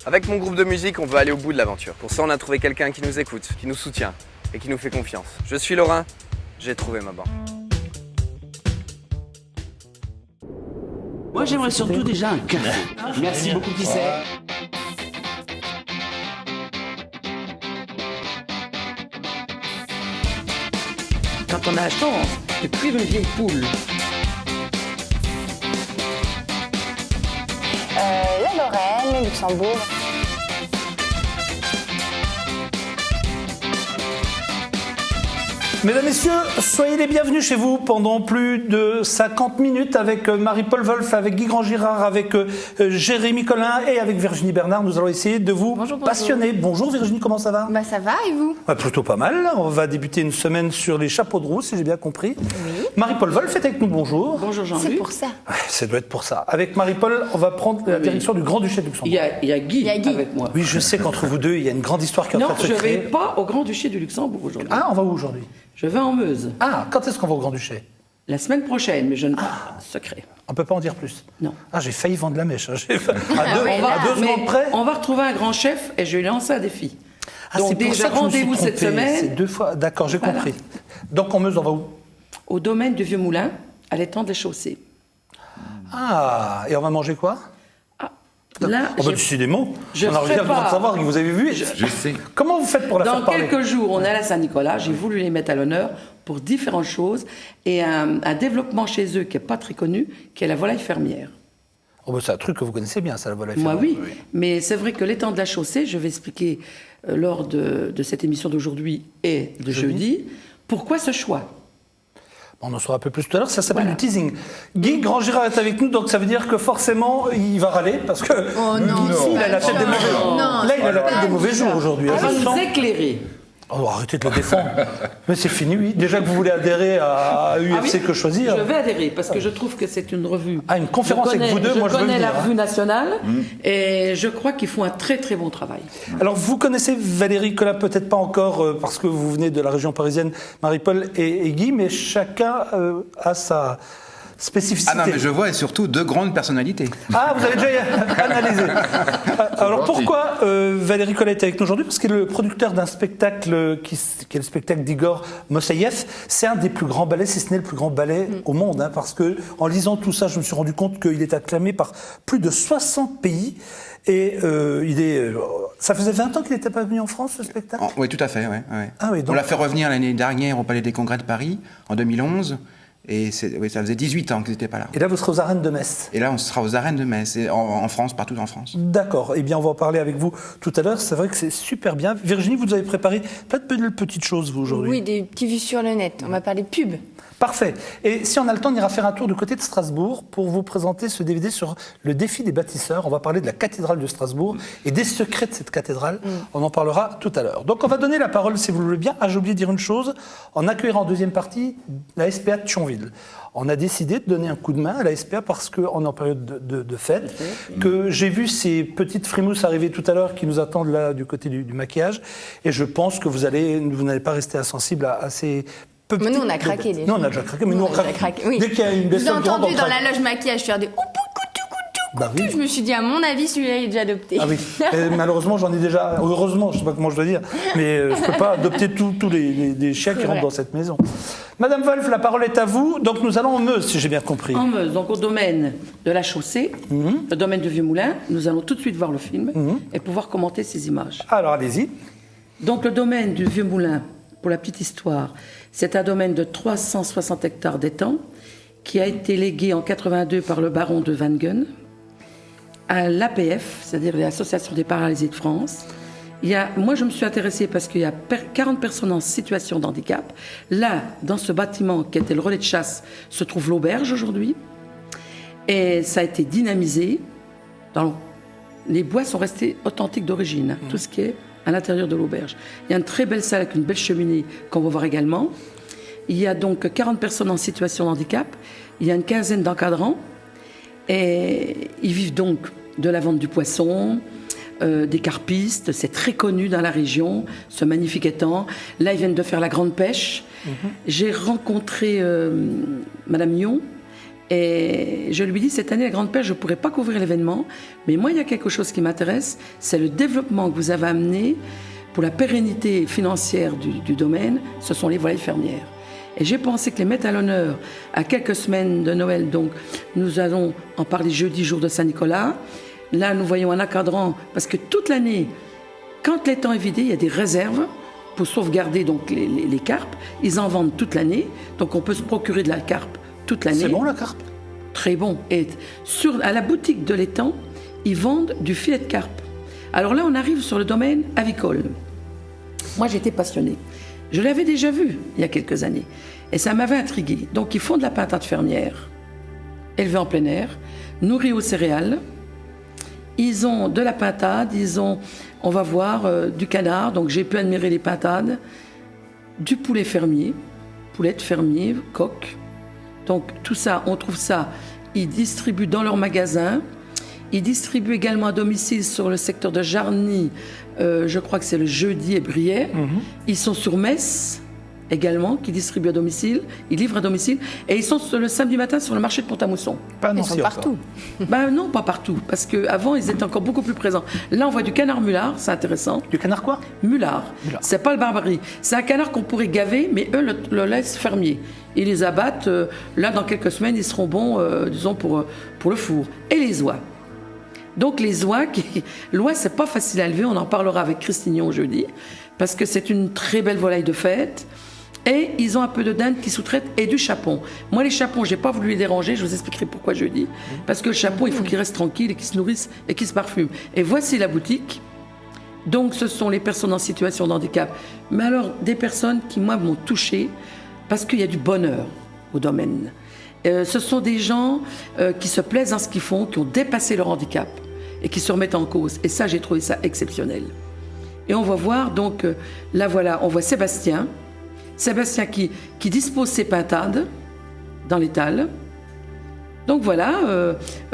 Avec mon groupe de musique, on veut aller au bout de l'aventure. Pour ça, on a trouvé quelqu'un qui nous écoute, qui nous soutient et qui nous fait confiance. Je suis Laurent, j'ai trouvé ma bande. Moi, j'aimerais surtout déjà un café. Merci beaucoup, qui c'est? Quand on a la chance de cuire une vieille poule. La Lorraine, le Luxembourg. Mesdames, Messieurs, soyez les bienvenus chez vous pendant plus de 50 minutes avec Marie-Paul Wolf, avec Guy Grand-Girard, avec Jérémy Collin et avec Virginie Bernard. Nous allons essayer de vous passionner. Bonjour Virginie, comment ça va? Ça va et vous? Plutôt pas mal. On va débuter une semaine sur les chapeaux de roue, si j'ai bien compris. Oui. Marie-Paul Wolf est avec nous, bonjour. Bonjour Jean-Luc. C'est pour ça. Ouais, ça doit être pour ça. Avec Marie-Paul, on va prendre la direction du Grand-Duché de Luxembourg. Il y a Guy avec moi. Oui, je sais qu'entre vous deux, il y a une grande histoire qui est en Non, train de se je ne vais créer. pas au Grand-Duché du Luxembourg aujourd'hui. Ah, on va où aujourd'hui? Je vais en Meuse. Ah, quand est-ce qu'on va au Grand-Duché? La semaine prochaine, mais je ne secret. On ne peut pas en dire plus? Non. Ah, j'ai failli vendre la mèche. Hein. À deux secondes près. On va retrouver un grand chef et je lui lance un défi. Ah, Donc c'est pour déjà ça que je me suis rendez-vous cette trompé. semaine C'est 2 fois. D'accord, j'ai Voilà. compris. Donc en Meuse, on va où? au domaine du Vieux Moulin, à l'étang des Chaussées. Ah, et on va manger quoi? Là, Oh, bah, décidément, je on a rien besoin de prépare. savoir que vous avez vu. Je sais. Comment vous faites pour la dans faire parler? quelques jours, on est à la Saint-Nicolas. J'ai voulu les mettre à l'honneur pour différentes choses et un développement chez eux qui n'est pas très connu, qui est la volaille fermière. Oh, bah, c'est un truc que vous connaissez bien, ça, la volaille Moi, fermière. oui. Mais c'est vrai que l'étang de la Chaussée, je vais expliquer lors de cette émission d'aujourd'hui et de jeudi, pourquoi ce choix. On en saura un peu plus tout à l'heure, ça s'appelle Voilà. du teasing. Guy Grand-Girard est avec nous, donc ça veut dire que forcément, il va râler, parce que Guy, il a la tête des mauvais jours. Là, il a la tête des mauvais jours aujourd'hui. On Je va nous sens- éclairer. Oh, arrêtez de le défendre. Mais c'est fini, oui. Déjà que vous voulez adhérer à UFC Ah oui, Que Choisir. Je vais adhérer parce que je trouve que c'est une revue. Ah, une conférence avec vous deux, moi je veux connais venir. la revue nationale et je crois qu'ils font un très très bon travail. Alors, vous connaissez Valérie Collin, peut-être pas encore, parce que vous venez de la région parisienne, Marie-Paul et Guy, mais chacun a sa spécificité. Ah non, mais je vois et surtout 2 grandes personnalités. Ah, vous avez déjà analysé. Alors pourquoi Valérie Collin est avec nous aujourd'hui? Parce qu'il est le producteur d'un spectacle qui est le spectacle d'Igor Moussaïev. C'est un des plus grands ballets, si ce n'est le plus grand ballet au monde. Hein, parce que en lisant tout ça, je me suis rendu compte qu'il est acclamé par plus de 60 pays. Et ça faisait 20 ans qu'il n'était pas venu en France, ce spectacle? Oui, tout à fait. Ouais, ouais. Ah oui, donc- On l'a fait revenir l'année dernière au Palais des Congrès de Paris, en 2011. Et ça faisait 18 ans qu'ils n'étaient pas là. Et là, vous serez aux arènes de Metz. Et là, on sera aux arènes de Metz, et en France, partout en France. D'accord. Eh bien, on va en parler avec vous tout à l'heure. C'est vrai que c'est super bien. Virginie, vous avez préparé plein de petites choses, vous, aujourd'hui. Oui, des petits vues sur le net. On va parler pub. Parfait. Et si on a le temps, on ira faire un tour du côté de Strasbourg pour vous présenter ce DVD sur le défi des bâtisseurs. On va parler de la cathédrale de Strasbourg et des secrets de cette cathédrale. On en parlera tout à l'heure. Donc on va donner la parole, si vous le voulez bien. Ah, j'ai oublié de dire une chose. En accueillant en deuxième partie la SPA de Thionville. On a décidé de donner un coup de main à la SPA parce qu'on est en période de fête, que j'ai vu ces petites frimousses arriver tout à l'heure qui nous attendent là du côté du maquillage. Et je pense que vous n'allez pas rester insensible à ces... Mais nous, on a craqué déjà. Nous, on a déjà craqué, mais nous, on craque. Oui. Dès qu'il y a une Je vous ai bestiole qui rentre, entendu on dans craque. la loge maquillage faire des oup. Bah oui. Je me suis dit, à mon avis, celui-là, il est déjà adopté. Ah oui. Et malheureusement, j'en ai déjà. Heureusement, je ne sais pas comment je dois dire, mais je ne peux pas adopter tous les chiens qui C'est rentrent vrai. dans cette maison. Madame Wolf, la parole est à vous. Donc nous allons en Meuse, si j'ai bien compris. En Meuse, donc au domaine de la Chaussée, le domaine du Vieux Moulin, nous allons tout de suite voir le film et pouvoir commenter ces images. Alors allez-y. Donc le domaine du Vieux Moulin, pour la petite histoire, c'est un domaine de 360 hectares d'étang qui a été légué en 82 par le baron de Vangen à l'APF, c'est-à-dire l'Association des paralysés de France. Moi, je me suis intéressée parce qu'il y a 40 personnes en situation de handicap. Là, dans ce bâtiment qui était le relais de chasse, se trouve l'auberge aujourd'hui. Et ça a été dynamisé. Les bois sont restés authentiques d'origine, tout ce qui est à l'intérieur de l'auberge. Il y a une très belle salle avec une belle cheminée qu'on va voir également. Il y a donc 40 personnes en situation de handicap. Il y a une quinzaine d'encadrants. Et ils vivent donc de la vente du poisson, des carpistes. C'est très connu dans la région, ce magnifique étang. Là, ils viennent de faire la grande pêche. J'ai rencontré Madame Mion Et je lui dis, cette année, la Grande Pêche, je ne pourrais pas couvrir l'événement, mais moi, il y a quelque chose qui m'intéresse, c'est le développement que vous avez amené pour la pérennité financière du domaine, ce sont les volailles fermières. Et j'ai pensé que les mettre à l'honneur à quelques semaines de Noël, donc nous allons en parler jeudi, jour de Saint-Nicolas. Là, nous voyons un encadrant, parce que toute l'année, quand l'étang est vidé, il y a des réserves pour sauvegarder donc les carpes. Ils en vendent toute l'année, donc on peut se procurer de la carpe toute l'année. C'est bon la carpe? Très bon. Et à la boutique de l'étang, ils vendent du filet de carpe. Alors là, on arrive sur le domaine avicole. Moi, j'étais passionnée. Je l'avais déjà vu il y a quelques années. Et ça m'avait intriguée. Donc, ils font de la pintade fermière, élevée en plein air, nourrie aux céréales. Ils ont de la pintade, on va voir, du canard. Donc, j'ai pu admirer les pintades. Du poulet fermier, poulette fermier, coq. Donc, tout ça, on trouve ça. Ils distribuent dans leurs magasins. Ils distribuent également à domicile sur le secteur de Jarny, je crois que c'est le jeudi et Briey. Ils sont sur Metz également, qui distribuent à domicile. Ils livrent à domicile. Et ils sont le samedi matin sur le marché de Pont-à-Mousson. Pas Ils sont partout. Ben non, pas partout, parce qu'avant, ils étaient encore beaucoup plus présents. Là, on voit du canard mulard, c'est intéressant. Du canard quoi? Mulard. C'est pas le barbarie. C'est un canard qu'on pourrait gaver, mais eux le laissent fermier. Ils les abattent. Là, dans quelques semaines, ils seront bons, disons, pour le four. Et les oies. Donc les oies, l'oie c'est pas facile à élever, on en parlera avec Christignon jeudi, parce que c'est une très belle volaille de fête. Et ils ont un peu de dinde qui sous-traite et du chapon. Moi les chapons, j'ai pas voulu les déranger, je vous expliquerai pourquoi jeudi. Parce que le chapon, il faut qu'il reste tranquille et qu'il se nourrisse et qu'il se parfume. Et voici la boutique. Donc ce sont les personnes en situation de handicap. Mais alors des personnes qui moi m'ont touchée, parce qu'il y a du bonheur au domaine. Ce sont des gens qui se plaisent dans ce qu'ils font, qui ont dépassé leur handicap et qui se remettent en cause. Et ça, j'ai trouvé ça exceptionnel. Et on va voir, donc, là voilà, on voit Sébastien qui dispose ses pintades dans l'étal. Donc voilà,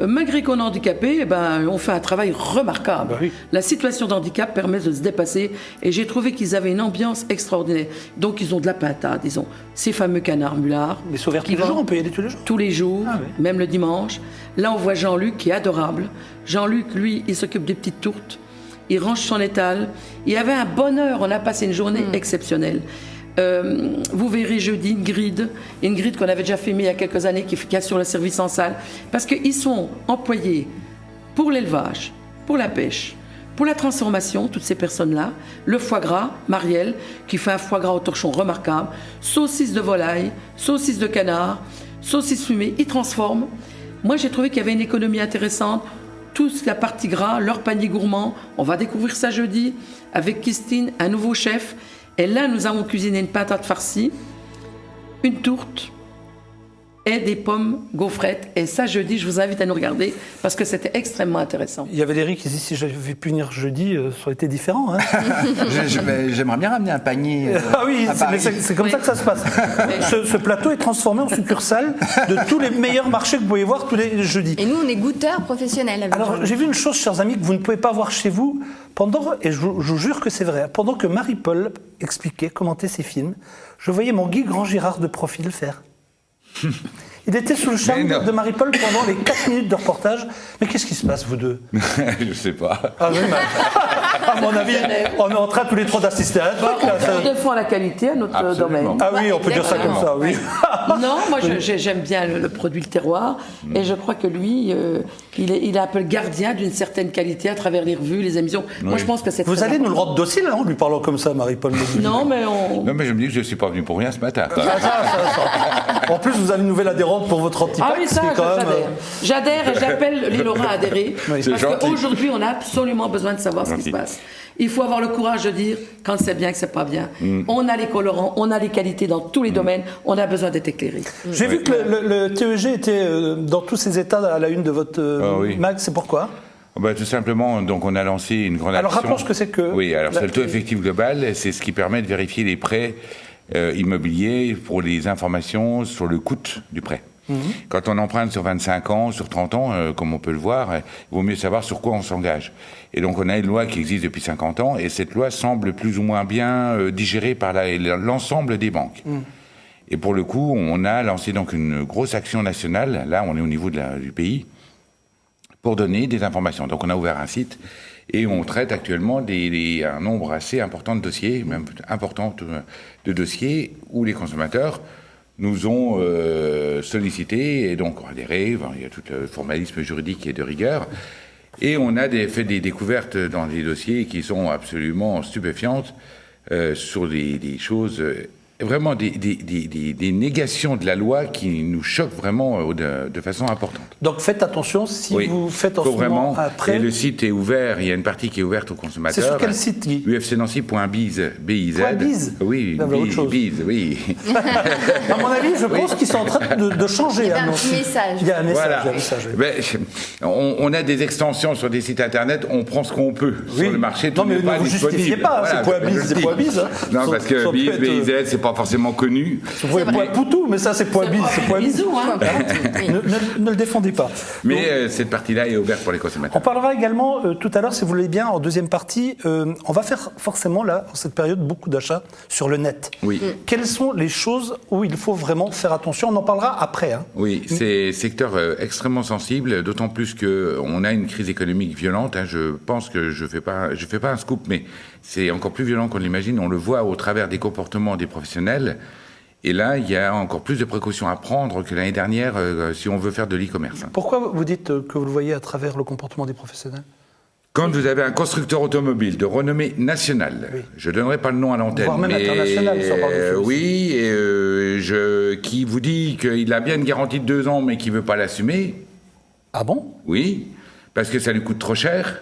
malgré qu'on est handicapé, on fait un travail remarquable. Oui. La situation d'handicap permet de se dépasser et j'ai trouvé qu'ils avaient une ambiance extraordinaire. Donc ils ont de la pintade, ils ont ces fameux canards mulards. Mais c'est ouvert tous les jours, on peut y aller tous les jours? Tous les jours, Ah oui. même le dimanche. Là, on voit Jean-Luc qui est adorable. Jean-Luc, lui, il s'occupe des petites tourtes. Il range son étal. Il y avait un bonheur, on a passé une journée exceptionnelle. Vous verrez jeudi une grille qu'on avait déjà filmée il y a quelques années qui assure le service en salle, parce qu'ils sont employés pour l'élevage, pour la pêche, pour la transformation, toutes ces personnes-là, le foie gras, Marielle, qui fait un foie gras au torchon remarquable, saucisses de volaille, saucisses de canard, saucisses fumées, ils transforment. Moi j'ai trouvé qu'il y avait une économie intéressante, toute la partie gras, leur panier gourmand, on va découvrir ça jeudi, avec Christine, un nouveau chef. Et là, nous avons cuisiné une pintade farcie, une tourte et des pommes gaufrettes. Et ça, jeudi, je vous invite à nous regarder parce que c'était extrêmement intéressant. Il y avait Valérie qui dit si j'avais pu venir jeudi, ça aurait été différent. Hein. J'aimerais bien ramener un panier. Ah oui, à Paris. c'est comme ça que ça se passe. Ce plateau est transformé en succursale de tous les meilleurs marchés que vous pouvez voir tous les jeudis. Et nous, on est goûteurs professionnels. Avec Alors, j'ai vu une chose, chers amis, que vous ne pouvez pas voir chez vous, et je vous jure que c'est vrai, pendant que Marie-Paul expliquait, commentait ses films, je voyais mon Guy Grand-Girard de profil faire. Il était sous le charme de Marie-Paul pendant les 4 minutes de reportage. Mais qu'est-ce qui se passe, vous deux? Je sais pas. Ah oui, à mon avis, on est en train tous les trois d'assister à un truc. Là, ça- On défend la qualité à notre Absolument. domaine. Ah oui, on peut dire ça comme ça, oui. Non, moi j'aime bien le produit, le terroir, et je crois que lui, il est un peu le gardien d'une certaine qualité à travers les revues, les émissions. Moi je pense que c'est Vous très allez nous le important. rendre docile hein, en lui parlant comme ça, Marie-Paul. Non, mais on... Non, mais je me dis que je suis pas venu pour rien ce matin. quoi. En plus, vous avez une nouvelle adhérente pour votre antipax. Ah oui, ça, qui est quand même, j'adhère. J'adhère et j'appelle les Lorrains à adhérer. C'est Parce gentil. qu'aujourd'hui, on a absolument besoin de savoir ce qui se Gentil. passe. Il faut avoir le courage de dire quand c'est bien, que c'est pas bien. On a les colorants, on a les qualités dans tous les domaines, on a besoin d'être éclairé. J'ai vu que le TEG était dans tous ses états à la une de votre oui. mag, c'est pourquoi? Tout simplement, donc on a lancé une grande Alors, action. rappelons ce que c'est que... Oui, alors la- c'est le taux effectif global, c'est ce qui permet de vérifier les prêts immobiliers pour les informations sur le coût du prêt. Quand on emprunte sur 25 ans, sur 30 ans, comme on peut le voir, il vaut mieux savoir sur quoi on s'engage. Et donc on a une loi qui existe depuis 50 ans, et cette loi semble plus ou moins bien digérée par l'ensemble des banques. Et pour le coup, on a lancé donc une grosse action nationale, là on est au niveau du pays, pour donner des informations. Donc on a ouvert un site et on traite actuellement un nombre assez important de dossiers, même important de dossiers où les consommateurs nous ont sollicité, et donc on a des rêves, il y a tout le formalisme juridique et de rigueur, et on a fait des découvertes dans des dossiers qui sont absolument stupéfiantes sur des choses... vraiment des négations de la loi qui nous choquent vraiment de façon importante. Donc faites attention si vous faites en ce vraiment, moment après... Et le site est ouvert, il y a une partie qui est ouverte aux consommateurs. C'est sur quel site, Guy? ufcnancy.biz, B-I-Z. .biz? Oui, biz, oui. À mon avis, je pense qu'ils sont en train de changer. Il y a un petit message. Il y a un message. Voilà. Il y a un message, oui. Ben, on a des extensions sur des sites internet, on prend ce qu'on peut. Oui. Sur le marché, tout non, mais n'est pas ne vous justifiez disponible. pas, Voilà, c'est .biz, c'est .biz. Hein. Non, parce que biz, B-I-Z, c'est pas forcément connu. Vous pouvez Poutou, mais ça c'est .biz, c'est .biz. Bisous, hein. Ne le défendez pas. Mais cette partie-là est ouverte pour les On consommateurs. parlera également tout à l'heure, si vous voulez bien, en deuxième partie, on va faire forcément là, en cette période, beaucoup d'achats sur le net. Oui. Quelles sont les choses où il faut vraiment faire attention? On en parlera après. Hein. Oui, c'est secteur extrêmement sensible, d'autant plus qu'on a une crise économique violente. Hein. Je pense que je fais pas un scoop, mais c'est encore plus violent qu'on l'imagine. On le voit au travers des comportements des professionnels. Et là, il y a encore plus de précautions à prendre que l'année dernière si on veut faire de l'e-commerce. Pourquoi vous dites que vous le voyez à travers le comportement des professionnels? Quand vous avez un constructeur automobile de renommée nationale, oui. Je ne donnerai pas le nom à l'antenne, voire même international, ça parle de choses. Oui, et qui vous dit qu'il a bien une garantie de 2 ans, mais qui ne veut pas l'assumer. Ah bon? Oui, parce que ça lui coûte trop cher.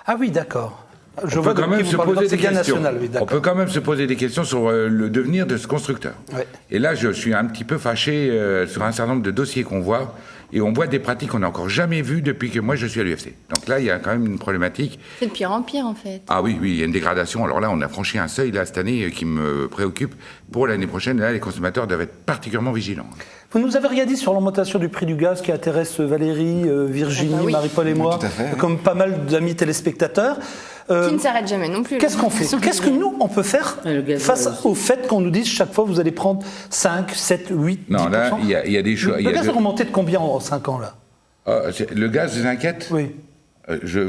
Ah oui, d'accord. Je On vois peut quand même se poser des questions. national, oui, On peut quand même se poser des questions sur le devenir de ce constructeur. Ouais. Et là, je suis un petit peu fâché sur un certain nombre de dossiers qu'on voit. Et on voit des pratiques qu'on n'a encore jamais vues depuis que moi je suis à l'UFC. Donc là, il y a quand même une problématique. C'est de pire en pire, en fait. Ah oui, il y a une dégradation. Alors là, on a franchi un seuil là, cette année qui me préoccupe. Pour l'année prochaine, là, les consommateurs doivent être particulièrement vigilants. Vous nous avez rien dit sur l'augmentation du prix du gaz qui intéresse Valérie, Virginie, Ah bah oui. Marie-Paul et moi, Tout à fait, oui. comme pas mal d'amis téléspectateurs. Qui ne s'arrête jamais non plus. Qu'est-ce qu'on fait? Qu'est-ce que nous, on peut faire Le gaz face aussi. au fait qu'on nous dise chaque fois vous allez prendre 5, 7, 8, 10%? Non, là, il y a des choix. Le gaz est remonté de combien en 5 ans, là? Le gaz vous inquiète? Oui. Je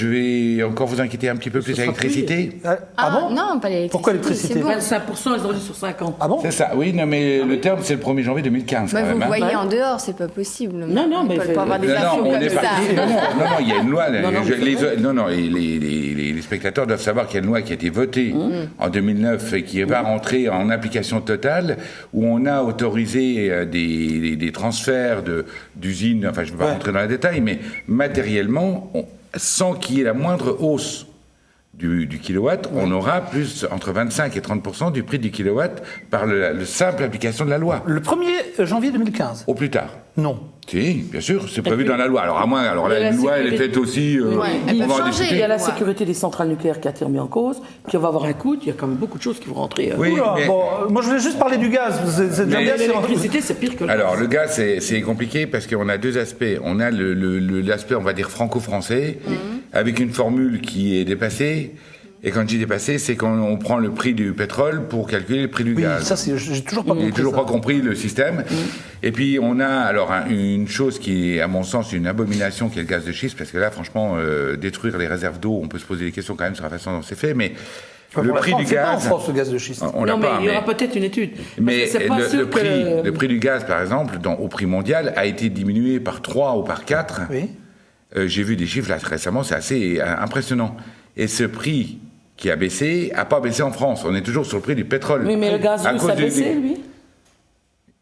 vais encore vous inquiéter un petit peu plus à l'électricité. Ah bon? Non, pas l'électricité. Pourquoi l'électricité? c'est bon. 25%, ils ont dit sur 5 ans. Ah bon? C'est ça, oui, non, mais le terme, c'est le 1er janvier 2015. Bah, quand vous même, hein. voyez Ouais. en dehors, c'est pas possible. Non, mais on peut pas avoir des Non, infos on comme est ça. parti. Non, il y a une loi. Non, Les spectateurs doivent savoir qu'il y a une loi qui a été votée en 2009 et qui va rentrer en application totale, où on a autorisé des transferts d'usines. Enfin, je ne vais pas rentrer dans les détails, mais matériellement, sans qu'il y ait la moindre hausse du kilowatt, on aura plus entre 25 et 30% du prix du kilowatt par la simple application de la loi. Le 1er janvier 2015? Au plus tard. Non. Si, bien sûr, c'est prévu dans la loi. Alors à moins, la loi, elle est faite aussi. elle on peut va en changer. discuter. Il y a la Ouais. sécurité des centrales nucléaires qui a été remis en cause, puis on va avoir un coût, il y a quand même beaucoup de choses qui vont rentrer. Oui, Oula, mais- bon, moi je voulais juste parler du gaz. C'est déjà Mais- bien sûr. L'électricité, c'est pire que le Alors, le gaz, c'est compliqué parce qu'on a 2 aspects. On a l'aspect, on va dire, franco-français, avec une formule qui est dépassée. Et quand je dis dépassée, c'est quand on prend le prix du pétrole pour calculer le prix du Oui, gaz. ça j'ai toujours pas J'ai compris. toujours ça. pas compris le système. Et puis on a alors une chose qui est à mon sens une abomination qui est le gaz de schiste, parce que là franchement détruire les réserves d'eau, on peut se poser des questions quand même sur la façon dont c'est fait, mais Pour le la prix France, du c'est pas en gaz, France le gaz de schiste. on l'a Non, mais pas. il y aura peut-être une étude. Parce Mais que c'est pas sûr que le prix du gaz, par exemple, au prix mondial, a été diminué par 3 ou par 4. Oui. J'ai vu des chiffres là récemment, c'est assez impressionnant. Et ce prix qui a baissé, n'a pas baissé en France. On est toujours sur le prix du pétrole. Oui, mais le gaz À russe cause a du- baissé, lui.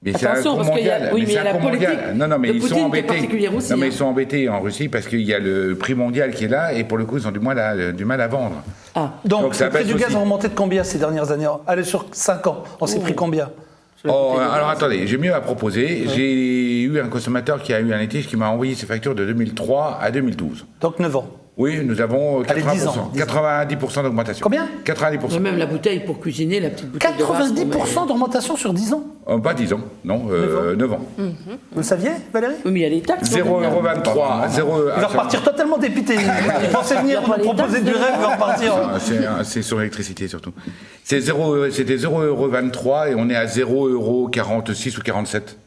Mais c'est un Attention, coût parce qu'il y a- mondial. oui, mais il y a c'est un la coût politique mondial. Non, mais de ils sont Poutine qui est embêtés. particulière aussi, Non, mais hein. ils sont embêtés en Russie parce qu'il y a le prix mondial qui est là et pour le coup, ils ont du mal à vendre. Ah. Donc, ça le prix baisse du gaz aussi. a remonté de combien ces dernières années? Allez, sur 5 ans, on s'est pris combien? Oh, alors attendez, j'ai mieux à proposer. J'ai eu un consommateur qui a eu un litige qui m'a envoyé ses factures de 2003 à 2012. Donc 9 ans. Oui, nous avons Allez, 80%, 10 ans. 90% d'augmentation. Combien 90%. Même la bouteille pour cuisiner, la petite bouteille de race, 90% d'augmentation sur 10 ans. Pas 10 ans, non, 9 ans. Vous le saviez, Valérie? Oui, mais il y a les taxes. 0,23 €. Il va repartir totalement dépité. Il pensait venir nous proposer du rêve, il va repartir. C'est sur l'électricité surtout. C'était 0,23 € et on est à 0,46 € ou 47.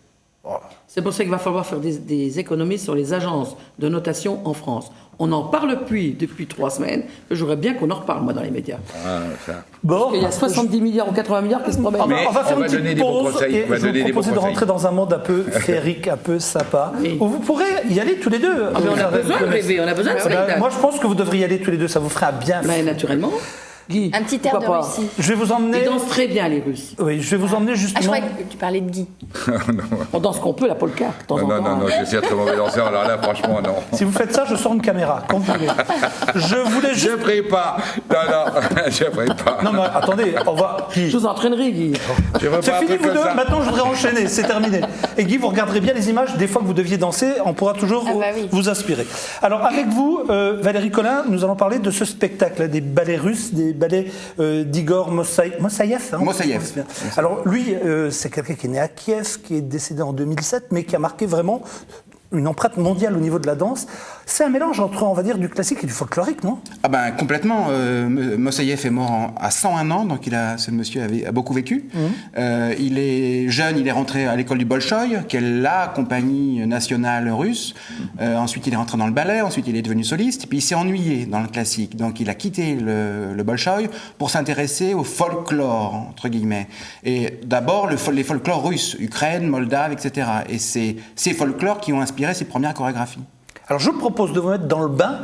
C'est pour ça qu'il va falloir faire des économies sur les agences de notation en France. On n'en parle plus depuis 3 semaines. J'aurais bien qu'on en reparle, moi, dans les médias. Bon, Il y a 70 milliards ou 80 milliards qui se promènent. Mais on va faire on une va petite donner des bons pause conseils. et On va je vais donner vous des bons proposer de conseils. rentrer dans un monde un peu féerique, un peu sympa. Oui. Où vous pourrez y aller tous les deux. Ah, mais on a besoin de rêver, on a besoin de spectacle. Moi, je pense que vous devriez y aller tous les deux. Ça vous ferait un bien. Mais naturellement. Guy, Un petit air de pourquoi pas? Russie. Je vais vous emmener. Ils dansent très bien, les Russes. Oui, je vais vous emmener Ah, je justement. croyais que tu parlais de Guy. On danse qu'on peut, la polka, de temps en temps. Non, je suis un très mauvais danseur, alors là, franchement, non. Si vous faites ça, je sors une caméra, quand vous voulez. Je voulais Je juste. prie pas. Non, je prie pas. Non, mais attendez, on va. Je vous entraînerai, Guy. Je veux C'est pas un fini, truc vous comme deux. ça. Maintenant, je voudrais enchaîner. C'est terminé. Et Guy, vous regarderez bien les images. Des fois que vous deviez danser, on pourra toujours Ah bah oui. vous inspirer. Alors, avec vous, Valérie Collin, nous allons parler de ce spectacle, des ballets russes, des ballets d'Igor Moussaïev. Hein, Moussaïev. Alors, lui, c'est quelqu'un qui est né à Kiev, qui est décédé en 2007, mais qui a marqué vraiment une empreinte mondiale au niveau de la danse. C'est un mélange entre, on va dire, du classique et du folklorique, non? Ah ben complètement. Moussaïev est mort à 101 ans, donc ce monsieur a beaucoup vécu. Il est jeune, il est rentré à l'école du Bolchoï, qui est la compagnie nationale russe. Ensuite, il est rentré dans le ballet, ensuite il est devenu soliste, puis il s'est ennuyé dans le classique. Donc il a quitté le Bolchoï pour s'intéresser au folklore, entre guillemets. Et d'abord, les folklores russes, Ukraine, Moldave, etc. Et c'est ces folklores qui ont inspiré ses premières chorégraphies. Alors je vous propose de vous mettre dans le bain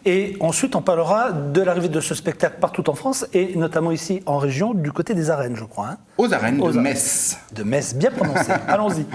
et ensuite on parlera de l'arrivée de ce spectacle partout en France et notamment ici en région du côté des arènes, je crois. Hein. Aux arènes Aux de arènes. Metz. De Metz, bien prononcé. Allons-y.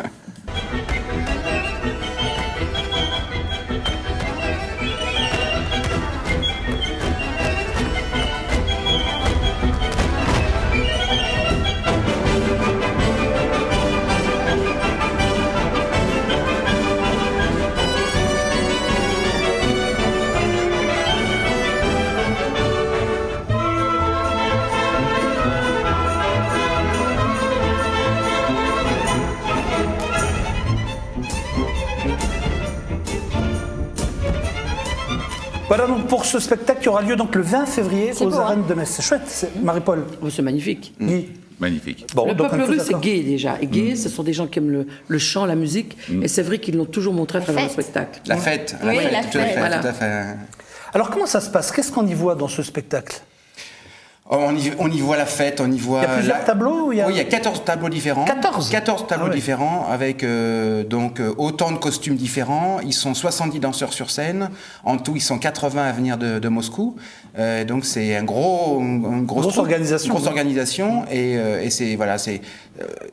Voilà donc pour ce spectacle qui aura lieu donc le 20 février C'est aux beau, arènes de Metz. C'est chouette, Marie-Paul. Oh, c'est magnifique. Guy. Magnifique. Bon, Le donc on peuple est tous russe est d'accord. gay déjà. Et gay, ce sont des gens qui aiment le chant, la musique. Et c'est vrai qu'ils l'ont toujours montré à travers le fête. spectacle. La fête. Oui, la tout à fête. fait, Voilà. tout à fait. Alors comment ça se passe? Qu'est-ce qu'on y voit dans ce spectacle? Oh, on y voit la fête, on y voit... Il y a plusieurs tableaux ou il y a... Oui, il y a 14 tableaux différents. 14 tableaux Ah ouais. différents avec autant de costumes différents. Ils sont 70 danseurs sur scène. En tout, ils sont 80 à venir de Moscou. Donc c'est une grosse troupe, organisation. Grosse organisation. Et c'est voilà,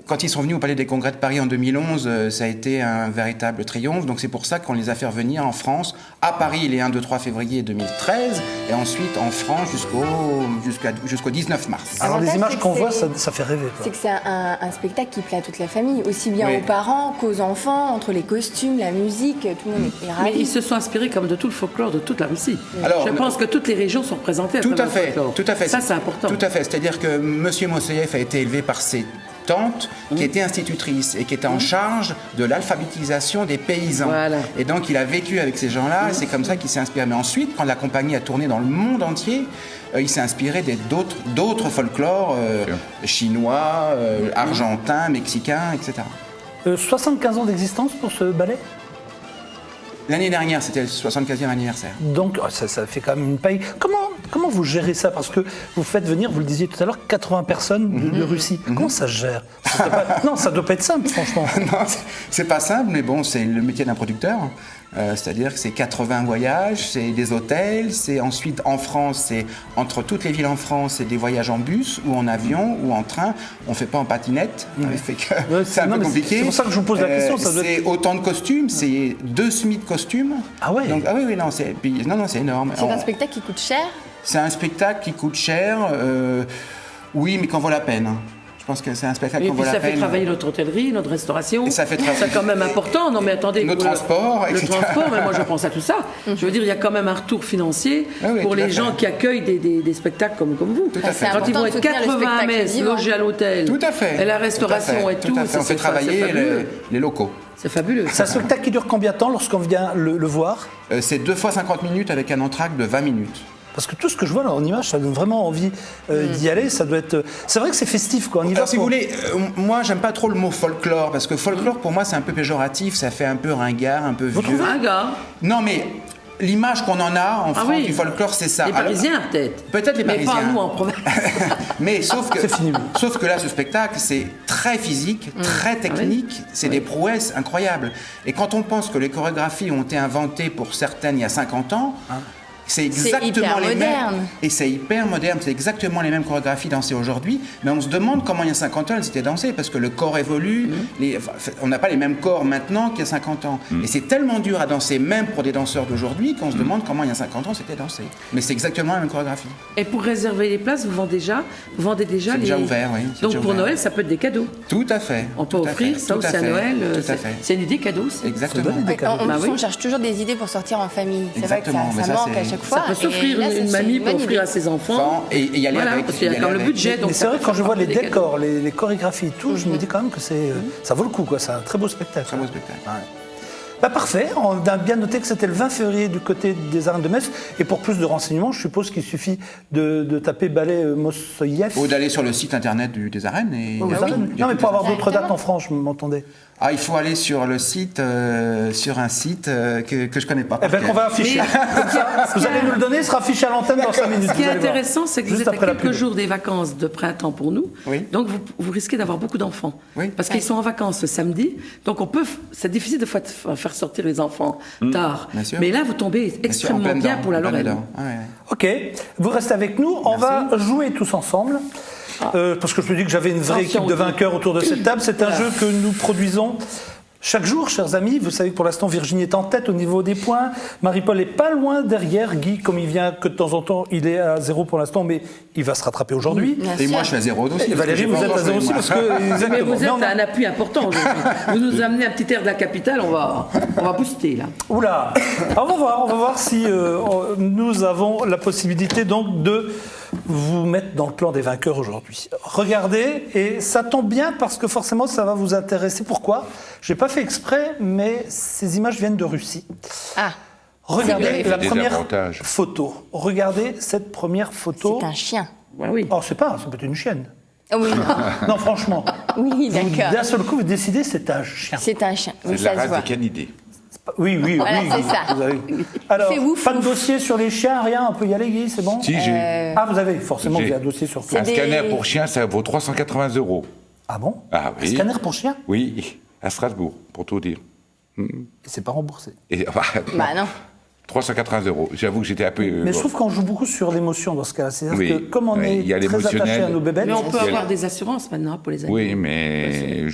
quand ils sont venus au Palais des Congrès de Paris en 2011, ça a été un véritable triomphe. Donc c'est pour ça qu'on les a fait revenir en France, à Paris les 1, 2, 3 février 2013, et ensuite en France jusqu'au 19 mars. Alors les L'avantage, images c'est que qu'on voit, c'est- ça fait rêver. Quoi. C'est que c'est un spectacle qui plaît à toute la famille, aussi bien Oui. aux parents qu'aux enfants, entre les costumes, la musique, tout le monde est Mais ravi. ils se sont inspirés comme de tout le folklore de toute la Russie. Alors, Je pense que toutes les régions sont représentées à Tout à travers le fait, folklore. tout à fait. Ça, c'est important. Tout à fait. C'est-à-dire que M. Moussaïev a été élevé par ses tantes, qui était institutrice et qui était en charge de l'alphabétisation des paysans. Voilà. Et donc, il a vécu avec ces gens-là, et c'est comme ça qu'il s'est inspiré. Mais ensuite, quand la compagnie a tourné dans le monde entier, il s'est inspiré d'autres folklores chinois, argentins, mexicains, etc. 75 ans d'existence pour ce ballet. L'année dernière, c'était le 75e anniversaire. Donc ça fait quand même une paye. Comment vous gérez ça? Parce que vous faites venir, vous le disiez tout à l'heure, 80 personnes de Russie. Comment ça se gère? Non, ça doit pas être simple, franchement. Non, c'est pas simple, mais bon, c'est le métier d'un producteur. C'est-à-dire que c'est 80 voyages, c'est des hôtels, c'est ensuite en France, c'est entre toutes les villes en France, c'est des voyages en bus ou en avion ou en train. On fait pas en patinette, fait que Ouais, c'est un non, peu mais compliqué. c'est pour ça que je vous pose la question, ça doit C'est être- autant de costumes, c'est 2 semis de costumes. Ah ouais. Donc oui, non, c'est énorme. C'est un spectacle qui coûte cher. C'est un spectacle qui coûte cher, oui, mais qu'en vaut la peine. Je pense que c'est un spectacle Et qu'on vaut puis la ça fait peine. travailler notre hôtellerie, notre restauration. Et ça fait travailler- C'est quand même important. Non mais attendez. Nos pour le- transports, Le etc. transport, mais moi je pense à tout ça. Je veux dire, il y a quand même un retour financier Ah oui, pour tout à les gens fait. qui accueillent des spectacles comme vous. Tout à fait. Quand ils vont important de être soutenir le 80 à spectacle Metz, vivant. logés à l'hôtel. Tout à fait. Et la restauration et tout. Tout à fait. ça, On fait c'est travailler fabuleux. les locaux. C'est fabuleux. C'est un spectacle qui dure combien de temps lorsqu'on vient le voir? C'est 2 fois 50 minutes avec un entracte de 20 minutes. Parce que tout ce que je vois là en image, ça donne vraiment envie d'y aller. Ça doit être. C'est vrai que c'est festif, quoi. On y va Alors, si vous pour- voulez, moi j'aime pas trop le mot folklore parce que folklore pour moi c'est un peu péjoratif, ça fait un peu ringard, un peu Vous vieux. trouvez Un gars. Non mais l'image qu'on en a en France oui. du folklore c'est ça. Les Alors, Parisiens peut-être. Peut-être les Mais Parisiens. pas nous en province. Mais sauf que, C'est fini. sauf que là, ce spectacle, c'est très physique, très technique, c'est des prouesses incroyables. Et quand on pense que les chorégraphies ont été inventées pour certaines il y a 50 ans, c'est exactement hyper les moderne. mêmes. Et c'est hyper moderne, c'est exactement les mêmes chorégraphies dansées aujourd'hui. Mais on se demande comment il y a 50 ans elles étaient dansées, parce que le corps évolue. On n'a pas les mêmes corps maintenant qu'il y a 50 ans. Et c'est tellement dur à danser, même pour des danseurs d'aujourd'hui, qu'on se demande comment il y a 50 ans c'était dansé. Mais c'est exactement la même chorégraphie. Et pour réserver les places, vous vendez déjà C'est les... déjà ouvert, oui. c'est Donc déjà pour ouvert. Noël, ça peut être des cadeaux. Tout à fait. On peut tout à offrir fait, ça tout aussi à à fait, Noël. Tout à fait. C'est une idée cadeau aussi. Exactement. Ça donne des cadeaux. En Bah plus, oui. on cherche toujours des idées pour sortir en famille. C'est vrai que Exactement, mais ça ça, manque c'est- à chaque fois. Ça peut s'offrir, Et là, une c'est mamie peut bonne offrir idée. à ses enfants. Et y aller Voilà, avec. parce qu'il y y a quand aller même le avec. budget. Donc Mais ça c'est vrai peut que quand je vois les faire des cadeaux. décors, les chorégraphies et tout, je me dis quand même que ça vaut le coup, quoi. C'est un très beau spectacle. Très beau spectacle. Bah parfait, on a bien noté que c'était le 20 février du côté des arènes de Metz. Et pour plus de renseignements, je suppose qu'il suffit de taper ballet Mossoyev. Ou d'aller sur le site internet des arènes. Et Oh, il y a ça, tout- il y a non, mais toutes pour les- avoir d'autres Exactement. dates en France, je m'entendais. Ah, il faut aller sur le site, sur un site que je connais pas. Eh bien, qu'on va afficher. Comme ça, vous allez nous le donner, il sera affiché à l'antenne dans 5 minutes. Ce qui est vous allez voir. intéressant, c'est que vous Juste êtes à après la quelques pub. jours des vacances de printemps pour nous. Oui. Donc vous risquez d'avoir beaucoup d'enfants. Oui. Parce qu'ils sont en vacances le samedi. Donc c'est difficile de faire sortir les enfants tard. Bien sûr. Mais là, vous tombez Bien sûr, en extrêmement pleine bien dent, pour la en pleine Lorraine. dent. Ah, ouais. Ok, vous restez avec nous. On va jouer tous ensemble. Parce que je me dis que j'avais une vraie Attention équipe de aux vainqueurs autour de cette table. C'est un jeu que nous produisons chaque jour, chers amis. Vous savez que pour l'instant, Virginie est en tête au niveau des points. Marie-Paul est pas loin derrière. Guy, comme il vient que de temps en temps, il est à 0 pour l'instant, mais il va se rattraper aujourd'hui. Bien Et sûr. moi, je suis à 0 aussi. Et parce que Valérie, j'ai vous pas êtes à encore 0 joué, aussi moi. parce que Mais exactement. vous Mais êtes on a- à un appui important aujourd'hui. Vous nous amenez un petit air de la capitale, on va booster là. Oula, on va voir si nous avons la possibilité donc de vous mettre dans le plan des vainqueurs aujourd'hui. Regardez, et ça tombe bien parce que forcément ça va vous intéresser. Pourquoi? J'ai pas fait exprès, mais ces images viennent de Russie. Ah, Regardez la Des première avantages. photo. Regardez cette première photo. c'est un chien. Ouais, oui. Oh, c'est pas, ça peut être une chienne. Ah oui, non. Non, franchement. Oui, Vous, d'accord. d'un seul coup, vous décidez c'est un chien. C'est un chien. C'est Oui, de la ça se race voit. des canidés. Oui, oui, Voilà, oui. c'est ça. Vous avez- Alors, C'est ouf, pas de ouf. dossier sur les chiens, rien. On peut y aller, Guy, c'est bon. Si, j'ai Ah, vous avez forcément J'ai- vous avez un dossier sur tout. C'est un des- scanner pour chien, ça vaut 380 €. Ah bon? Ah Un oui. scanner pour chien? Oui, à Strasbourg, pour tout dire. Et c'est pas remboursé. Et, Bah non. 380 €. J'avoue que j'étais un peu. Mais je trouve qu'on joue beaucoup sur l'émotion dans ce cas-là. C'est-à-dire Oui. que comme on Ouais, est il y a très attaché l'émotionnel. à nos bébés, Mais on peut Il y a- avoir des assurances maintenant pour les animaux. Oui, mais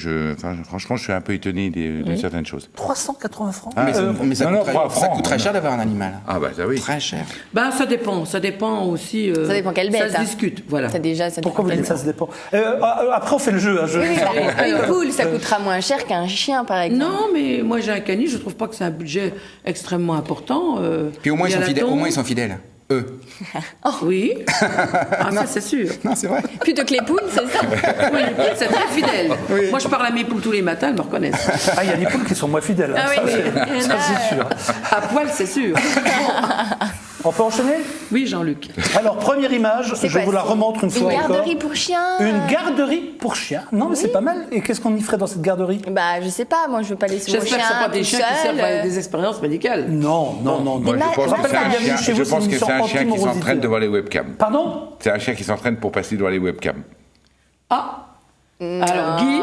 franchement, je suis un peu étonné de certaines choses. 380 francs. Mais, mais ça, non, coûte, non, ça coûte francs, très cher d'avoir un animal. Ah bah ça oui. Très cher. Ben, ça dépend aussi. Ça dépend quelle bête, Ça se hein. discute, voilà. Ça déjà, ça Pourquoi vous dépend dites ça, ça dépend Après, on fait le jeu. Hein, Oui, bah, une poule, ça coûtera moins cher qu'un chien, par exemple. Non, mais moi j'ai un caniche, je trouve pas que c'est un budget extrêmement important. Puis au moins, Il y a la au tombe. moins, ils sont fidèles. Eux. Oui. Ah, ça c'est sûr. Non, c'est vrai. Plutôt que les poules, c'est ça. Oui, les poules, c'est très fidèle. Moi je parle à mes poules tous les matins, elles me reconnaissent. Ah, il y a des poules qui sont moins fidèles. hein, Ah oui, ça, oui. c'est- Il y en ça, a, c'est sûr. À poil, c'est sûr. On peut enchaîner? Oui, Jean-Luc. Alors, première image, C'est je quoi, vous la c'est remontre une fois Une encore. garderie pour chiens. Une garderie pour chiens. Non, mais c'est pas mal. Et qu'est-ce qu'on y ferait dans cette garderie? Bah, je sais pas, moi je veux pas laisser mon J'espère que chien ce pas des tout chiens qui seul, servent à des expériences médicales. Non, non, non. Moi, ma- je pense je que rappelle c'est pas, un bienvenue chien. chez vous, Je c'est pense une que c'est un émission chien qui anti-morosité. s'entraîne devant les webcams. Pardon? C'est un chien qui s'entraîne pour passer devant les webcams. Ah. Alors Guy,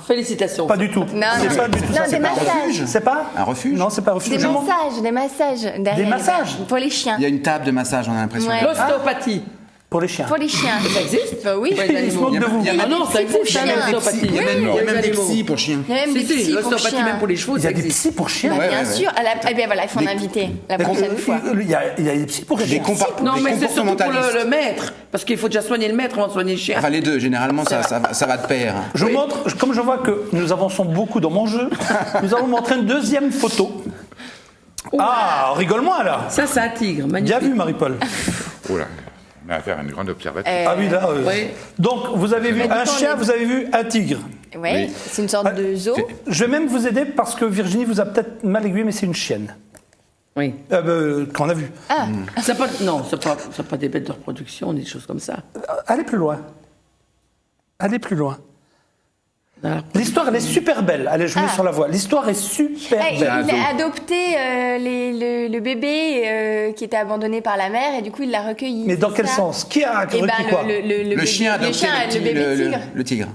félicitations. Pas du tout. Non, C'est non. pas du tout ça. Non, des C'est pas- massages. C'est pas Un refuge Non, c'est pas un refuge. Des Je m'en- massages derrière. Des massages Pour les chiens. Il y a une table de massage, on a l'impression. Ouais. de- L'ostéopathie. Pour les chiens. Pour les chiens. Ça existe? Bah oui. Pour les Ils se moquent de vous. Ah non, ça existe, chiens. hein, l'ostéopathie. Il y a même, Pour les des animaux. psys pour chiens. Il y a même des Si, si, psys pour l'ostéopathie chiens. même pour les chevaux, Il y ça a des existe. psys pour chiens. Bah, bien ouais. sûr. Eh bien voilà, il faut en inviter la prochaine fois. Il y a des psys pour chiens. Non, mais c'est surtout pour comportementalistes. le maître. Parce qu'il faut déjà soigner le maître avant de soigner le chien. Enfin, les deux, généralement, ça va de pair. Je vous montre, comme je vois que nous avançons beaucoup dans mon jeu, nous allons montrer une deuxième photo. Ah, rigole moins là. Ça, c'est un tigre, magnifique. Bien vu, Marie-Paul. Oh là, on a affaire à une grande observatrice. Ah oui, là. Oui. Donc, vous avez vu Mais du un coup, on chien, est- vous avez vu un tigre. Ouais, c'est une sorte de zoo. Je vais même vous aider parce que Virginie vous a peut-être mal aiguillé, mais c'est une chienne. Oui. Qu'on a vu. C'est pas, non, c'est pas des bêtes de reproduction, des choses comme ça. Allez plus loin. Allez plus loin. Alors, L'histoire, elle est super belle. Allez, je vous mets sur la voie. L'histoire est super Il belle. a adopté le bébé qui était abandonné par la mère et du coup il l'a recueilli. Mais dans c'est quel ça sens? Qui a Eh ben, recueilli quoi Le chien a le adopté bébé tigre. le tigre.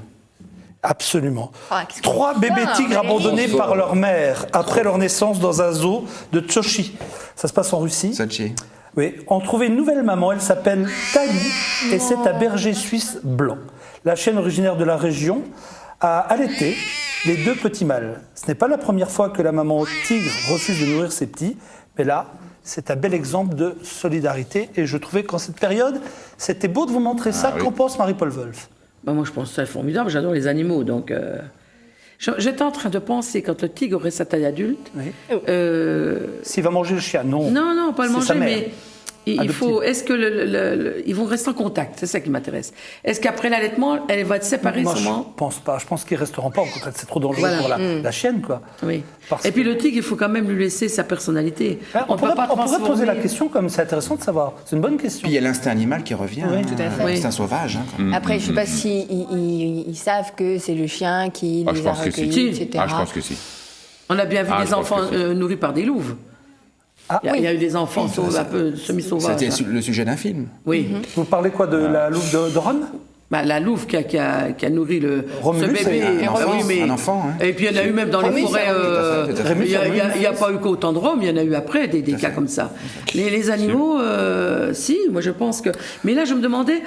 Absolument. Ah, qu'est-ce qu'on 3 bébés fait, tigres Valérie abandonnés par leur mère après leur naissance dans un zoo de Tsochi. Ça se passe en Russie. Sochi. Oui, on trouvait une nouvelle maman, elle s'appelle Tali, et c'est un berger suisse blanc. La chienne originaire de la région a allaité les 2 petits mâles. Ce n'est pas la première fois que la maman tigre refuse de nourrir ses petits, mais là, c'est un bel exemple de solidarité, et je trouvais qu'en cette période, c'était beau de vous montrer ça. oui. Qu'en pense Marie-Paul Wolf? bah, moi, je pense que c'est formidable. J'adore les animaux. Donc, j'étais en train de penser, quand le tigre aurait sa taille adulte, Oui. euh, S'il va manger le chien, non. non, pas le C'est sa manger, mère. mais il Adoptive. faut. Est-ce que ils vont rester en contact? C'est ça qui m'intéresse. Est-ce qu'après l'allaitement, elle va être séparée Moi, je sûrement? pense pas. Je pense qu'ils resteront pas en contact. C'est trop dangereux Voilà. pour la chienne, quoi. Oui. Parce Et puis que- le tigre, il faut quand même lui laisser sa personnalité. On pourrait poser la transformer- question comme c'est intéressant de savoir. C'est une bonne question. Puis il y a l'instinct animal qui revient. Oui, hein. tout à fait. L'instinct sauvage. Hein, quand même. Après, je sais pas si ils savent que c'est le chien qui Ah, je les a pense que si. recueillis, Si. etc. Ah, je pense que si. On a bien vu Ah, des je pense enfants que si. nourris par des louves. Ah, Il y a eu des enfants un peu semi-sauvages. C'était hein. le sujet d'un film. Oui. Vous parlez quoi de la louve de Rome? Bah, la louve qui a nourri Romulus, ce bébé. c'est un Ah enfant, oui, mais- un enfant, hein. Et puis il y en a eu même dans les Romulus, forêts. c'est Romulus. Tout à fait. Rémus, Il n'y a pas eu qu'autant de Roms, il y en a eu après des cas comme ça. Les animaux, si, moi je pense que. Mais là je me demandais,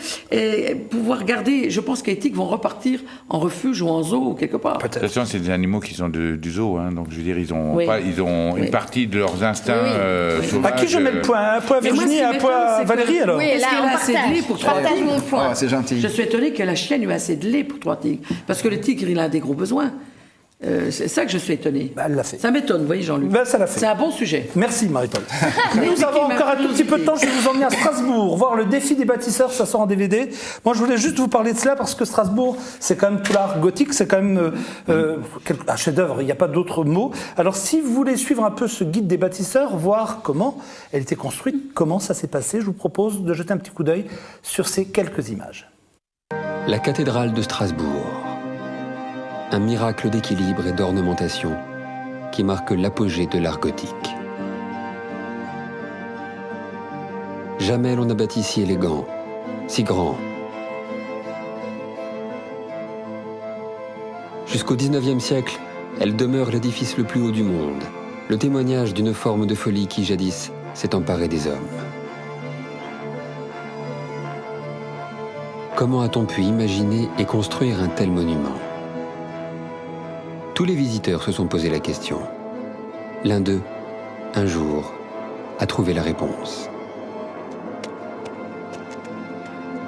pouvoir garder, je pense que les tigres vont repartir en refuge ou en zoo ou quelque part. De toute façon, c'est des animaux qui sont du zoo, hein, donc je veux dire, ils ont, Oui. ils ont Oui. une partie de leurs instincts Oui. sauvages. À qui je mets le point? Un point à Mais moi, Virginie ce et qui un point m'étonne, à c'est que- Valérie alors? Oui, Est-ce là, qu'elle on a assez de lait pour partage. Je partage trois mon point. Oh, c'est gentil. Je suis étonnée que la chienne ait assez de lait pour 3 tigres. Parce que le tigre, il a des gros besoins. C'est ça que je suis étonnée. Bah, elle l'a fait. Ça m'étonne, vous voyez, Jean-Luc. Ben, ça l'a fait. C'est un bon sujet. Merci Marie-Paul. Nous piqué avons ma encore un tout petit peu de temps. Je vais vous emmener à Strasbourg, voir le défi des bâtisseurs. Ça sort en DVD. Moi, je voulais juste vous parler de cela parce que Strasbourg, c'est quand même tout l'art gothique. C'est quand même un chef-d'œuvre. Il n'y a pas d'autre mot. Alors, si vous voulez suivre un peu ce guide des bâtisseurs, voir comment elle était construite, comment ça s'est passé, je vous propose de jeter un petit coup d'œil sur ces quelques images. La cathédrale de Strasbourg. Un miracle d'équilibre et d'ornementation qui marque l'apogée de l'art gothique. Jamais l'on n'a bâti si élégant, si grand. Jusqu'au XIXe siècle, elle demeure l'édifice le plus haut du monde, le témoignage d'une forme de folie qui jadis s'est emparée des hommes. Comment a-t-on pu imaginer et construire un tel monument ? Tous les visiteurs se sont posé la question. L'un d'eux, un jour, a trouvé la réponse.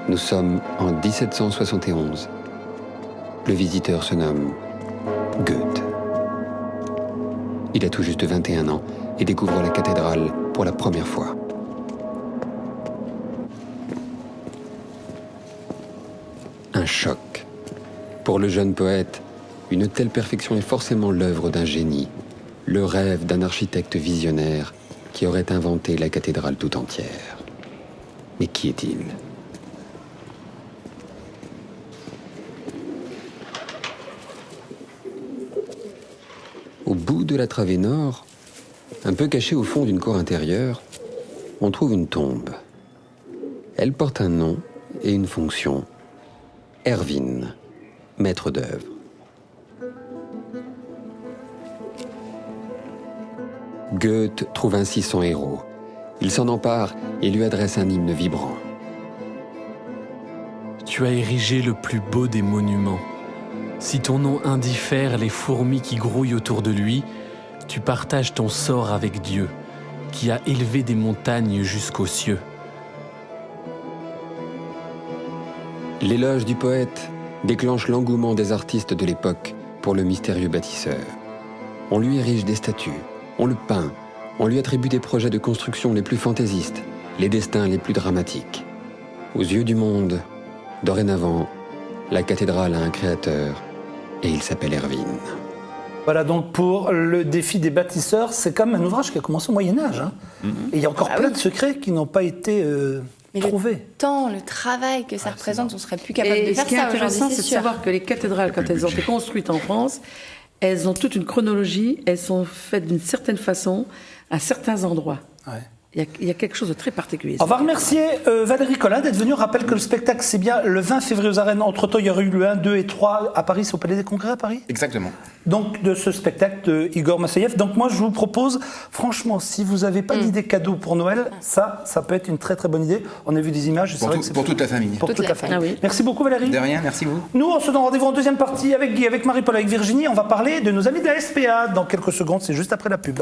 Nous sommes en 1771. Le visiteur se nomme Goethe. Il a tout juste 21 ans et découvre la cathédrale pour la première fois. Un choc. Pour le jeune poète, une telle perfection est forcément l'œuvre d'un génie, le rêve d'un architecte visionnaire qui aurait inventé la cathédrale tout entière. Mais qui est-il ? Au bout de la travée nord, un peu cachée au fond d'une cour intérieure, on trouve une tombe. Elle porte un nom et une fonction. Erwin, maître d'œuvre. Goethe trouve ainsi son héros. Il s'en empare et lui adresse un hymne vibrant. tu as érigé le plus beau des monuments. Si ton nom indiffère les fourmis qui grouillent autour de lui, tu partages ton sort avec Dieu, qui a élevé des montagnes jusqu'aux cieux. L'éloge du poète déclenche l'engouement des artistes de l'époque pour le mystérieux bâtisseur. On lui érige des statues, on le peint, on lui attribue des projets de construction les plus fantaisistes, les destins les plus dramatiques. Aux yeux du monde, dorénavant, la cathédrale a un créateur, et il s'appelle Erwin. Voilà donc pour le défi des bâtisseurs, c'est comme un ouvrage qui a commencé au Moyen-Âge. Hein. Et il y a encore plein de secrets qui n'ont pas été trouvés. Le temps, le travail que ça représente, on serait plus capable de Et faire ce qui est ça intéressant, aujourd'hui, c'est de sûr. savoir que les cathédrales, quand elles ont été construites en France, elles ont toute une chronologie, elles sont faites d'une certaine façon à certains endroits. Ouais. Il y a quelque chose de très particulier. On va remercier Valérie Collin d'être venue. On rappelle que le spectacle, c'est bien le 20 février aux Arènes. Entre-temps, il y aura eu le 1, 2 et 3 à Paris. C'est au Palais des Congrès à Paris. Exactement. Donc, de ce spectacle de Igor Massaïev. Donc, moi, je vous propose, franchement, si vous n'avez pas d'idée cadeau pour Noël, ça peut être une très très bonne idée. On a vu des images. C'est vrai que c'est Pour toute la famille. Pour toute la famille. Ah oui. Merci beaucoup, Valérie. De rien, merci vous. Nous, on se donne rendez-vous en deuxième partie avec Guy, avec Marie-Paul, avec Virginie. On va parler de nos amis de la SPA dans quelques secondes. C'est juste après la pub.